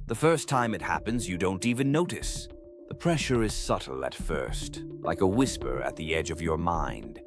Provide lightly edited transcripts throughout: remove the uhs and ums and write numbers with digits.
The first time it happens, you don't even notice. The pressure is subtle at first, like a whisper at the edge of your mind.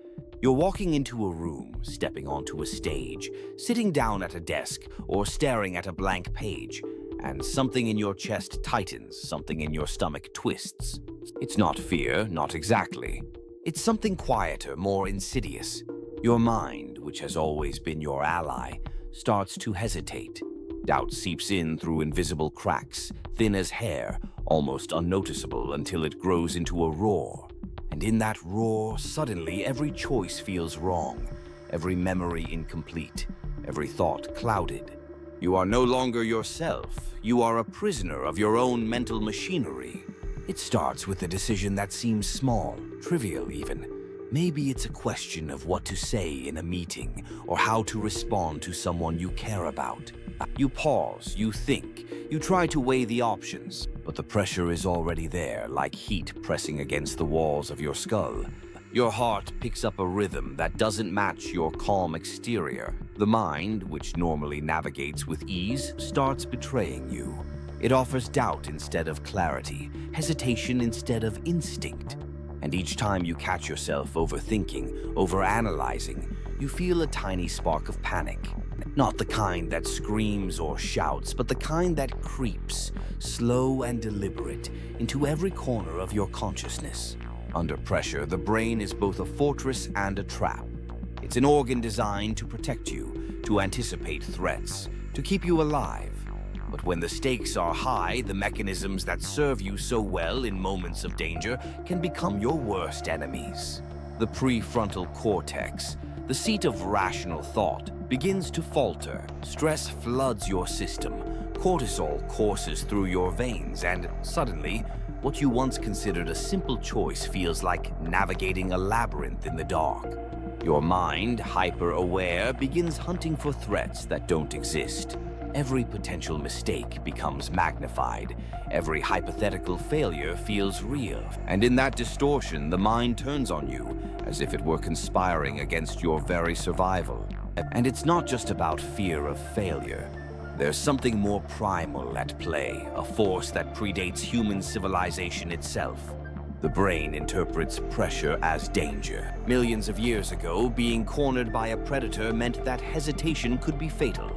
You're walking into a room, stepping onto a stage, sitting down at a desk, or staring at a blank page, and something in your chest tightens, something in your stomach twists. It's not fear, not exactly. It's something quieter, more insidious. Your mind, which has always been your ally, starts to hesitate. Doubt seeps in through invisible cracks, thin as hair, almost unnoticeable until it grows into a roar. And in that roar, suddenly every choice feels wrong, every memory incomplete, every thought clouded. You are no longer yourself. You are a prisoner of your own mental machinery. It starts with a decision that seems small, trivial even. Maybe it's a question of what to say in a meeting or how to respond to someone you care about. You pause, you think, you try to weigh the options, but the pressure is already there, like heat pressing against the walls of your skull. Your heart picks up a rhythm that doesn't match your calm exterior. The mind, which normally navigates with ease, starts betraying you. It offers doubt instead of clarity, hesitation instead of instinct. And each time you catch yourself overthinking, overanalyzing, you feel a tiny spark of panic. Not the kind that screams or shouts, but the kind that creeps, slow and deliberate, into every corner of your consciousness. Under pressure, the brain is both a fortress and a trap. It's an organ designed to protect you, to anticipate threats, to keep you alive. But when the stakes are high, the mechanisms that serve you so well in moments of danger can become your worst enemies. The prefrontal cortex, the seat of rational thought, begins to falter. Stress floods your system. Cortisol courses through your veins, and suddenly, what you once considered a simple choice feels like navigating a labyrinth in the dark. Your mind, hyper-aware, begins hunting for threats that don't exist. Every potential mistake becomes magnified. Every hypothetical failure feels real. And in that distortion, the mind turns on you, as if it were conspiring against your very survival. And it's not just about fear of failure. There's something more primal at play, a force that predates human civilization itself. The brain interprets pressure as danger. Millions of years ago, being cornered by a predator meant that hesitation could be fatal.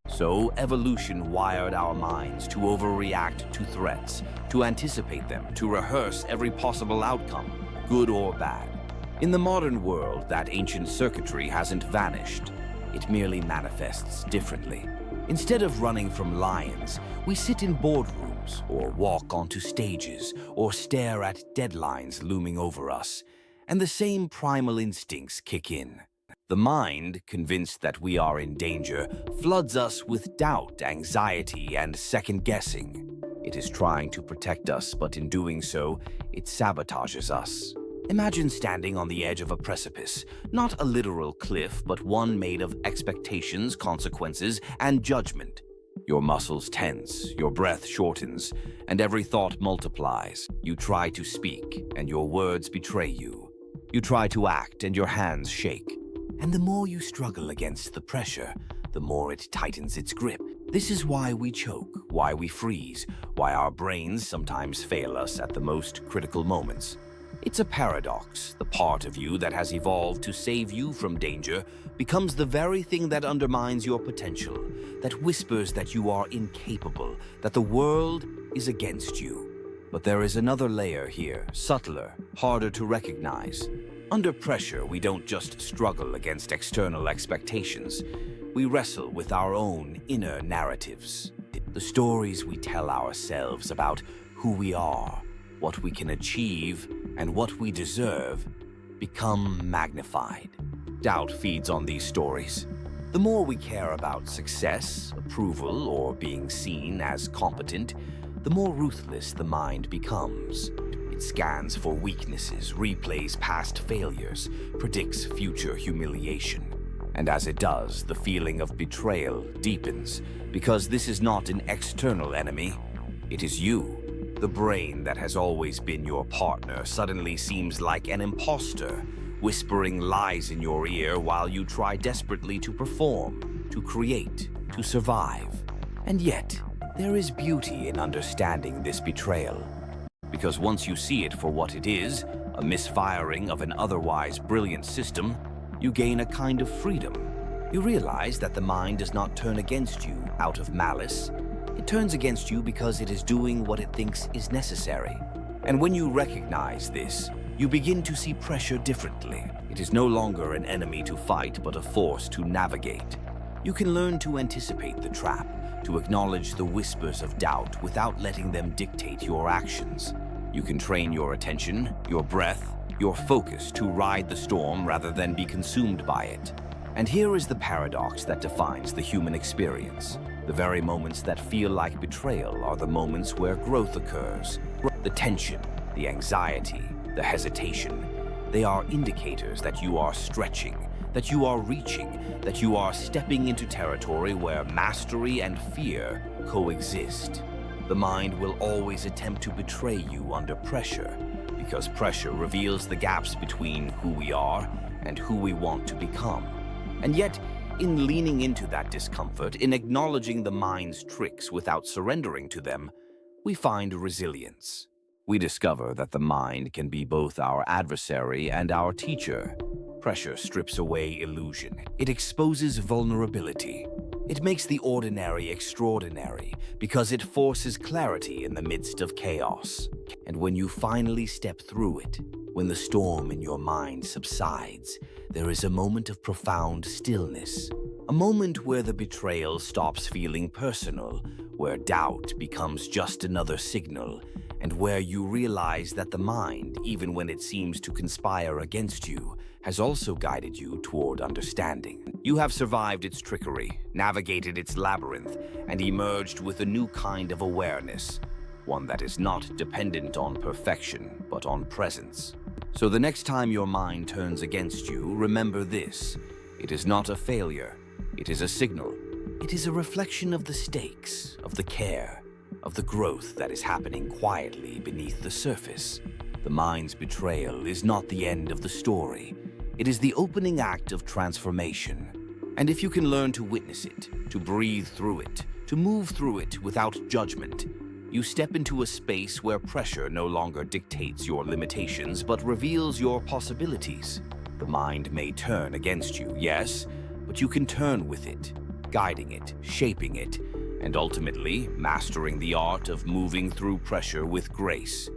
So evolution wired our minds to overreact to threats, to anticipate them, to rehearse every possible outcome, good or bad. In the modern world, that ancient circuitry hasn't vanished. It merely manifests differently. Instead of running from lions, we sit in boardrooms, or walk onto stages, or stare at deadlines looming over us, and the same primal instincts kick in. The mind, convinced that we are in danger, floods us with doubt, anxiety, and second-guessing. It is trying to protect us, but in doing so, it sabotages us. Imagine standing on the edge of a precipice, not a literal cliff, but one made of expectations, consequences, and judgment. Your muscles tense, your breath shortens, and every thought multiplies. You try to speak, and your words betray you. You try to act, and your hands shake. And the more you struggle against the pressure, the more it tightens its grip. This is why we choke, why we freeze, why our brains sometimes fail us at the most critical moments. It's a paradox. The part of you that has evolved to save you from danger becomes the very thing that undermines your potential, that whispers that you are incapable, that the world is against you. But there is another layer here, subtler, harder to recognize. Under pressure, we don't just struggle against external expectations. We wrestle with our own inner narratives. The stories we tell ourselves about who we are, what we can achieve, and what we deserve become magnified. Doubt feeds on these stories. The more we care about success, approval, or being seen as competent, the more ruthless the mind becomes. It scans for weaknesses, replays past failures, predicts future humiliation. And as it does, the feeling of betrayal deepens, because this is not an external enemy, it is you. The brain that has always been your partner suddenly seems like an imposter, whispering lies in your ear while you try desperately to perform, to create, to survive. And yet, There is beauty in understanding this betrayal, because once you see it for what it is, a misfiring of an otherwise brilliant system, you gain a kind of freedom. You realize that the mind does not turn against you out of malice. It turns against you because it is doing what it thinks is necessary. And when you recognize this, you begin to see pressure differently. It is no longer an enemy to fight, but a force to navigate. You can learn to anticipate the trap, to acknowledge the whispers of doubt without letting them dictate your actions. You can train your attention, your breath, your focus to ride the storm rather than be consumed by it. And here is the paradox that defines the human experience. The very moments that feel like betrayal are the moments where growth occurs. The tension, the anxiety, the hesitation, they are indicators that you are stretching, that you are reaching, that you are stepping into territory where mastery and fear coexist. The mind will always attempt to betray you under pressure, because pressure reveals the gaps between who we are and who we want to become. And yet, in leaning into that discomfort, in acknowledging the mind's tricks without surrendering to them, we find resilience. We discover that the mind can be both our adversary and our teacher. Pressure strips away illusion. It exposes vulnerability. It makes the ordinary extraordinary because it forces clarity in the midst of chaos. And when you finally step through it, when the storm in your mind subsides, there is a moment of profound stillness. A moment where the betrayal stops feeling personal, where doubt becomes just another signal, and where you realize that the mind, even when it seems to conspire against you, has also guided you toward understanding. You have survived its trickery, navigated its labyrinth, and emerged with a new kind of awareness, one that is not dependent on perfection, but on presence. So the next time your mind turns against you, remember this: it is not a failure, it is a signal. It is a reflection of the stakes, of the care, of the growth that is happening quietly beneath the surface. The mind's betrayal is not the end of the story. It is the opening act of transformation. And if you can learn to witness it, to breathe through it, to move through it without judgment, you step into a space where pressure no longer dictates your limitations, but reveals your possibilities. The mind may turn against you, yes, but you can turn with it, guiding it, shaping it, and ultimately mastering the art of moving through pressure with grace.